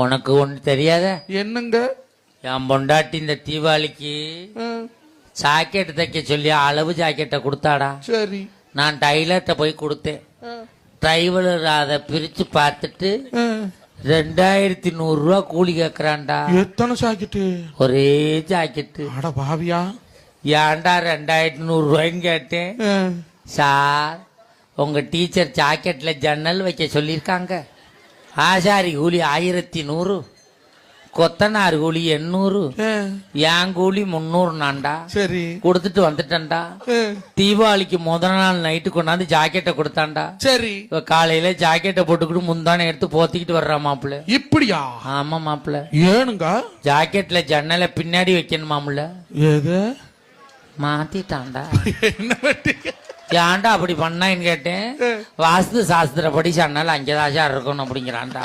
உனக்கு ஒண்ணு தெரியாத? என்னங்க? என் பொண்டாட்டி இந்த தீபாவளிக்கு ஜாக்கெட் தைக்க சொல்லி அளவு ஜாக்கெட்டை கொடுத்தாடா. சரி. நான் டைலர்கிட்ட போய் கொடுத்தேன். டிரைவர் அதை பிரிச்சு பார்த்துட்டு 2100 கூலி கேக்குறான்டா. எத்தனை ஜாக்கெட்டு? ஒரே ஜாக்கெட்டு. அட பாவியா. ஏன்டா 2100 கேட்டேன். சார், உங்க டீச்சர் ஜாக்கெட்ல ஜன்னல் வைக்க சொல்லியிருக்காங்க. ஆசாரி கூலி 1100, கொத்தனார் கூலி 800, என் கூலி 300 நான்டா. சரி. கொடுத்துட்டு வந்துட்டேன்டா. தீபாவளிக்கு முதல் நாள் நைட்டு கொண்டாந்து ஜாக்கெட்டை கொடுத்தான்டா. சரி. காலையில ஜாக்கெட்டை போட்டுக்கிட்டு முந்தானே எடுத்து போத்திக்கிட்டு வர்றா மாப்பிள்ள. இப்படியா? ஆமா மாப்பிள்ள. ஏனுங்க? ஜாக்கெட்ல ஜன்னலை பின்னாடி வைக்கணுமாம்ல. ஏது மாத்திட்டான்டா. ஏன்டா அப்படி பண்ணான்னு கேட்டேன். வாஸ்து சாஸ்திரப்படி ஜன்னல் அங்கேதான் இருக்கணும் அப்படிங்கிறான்டா.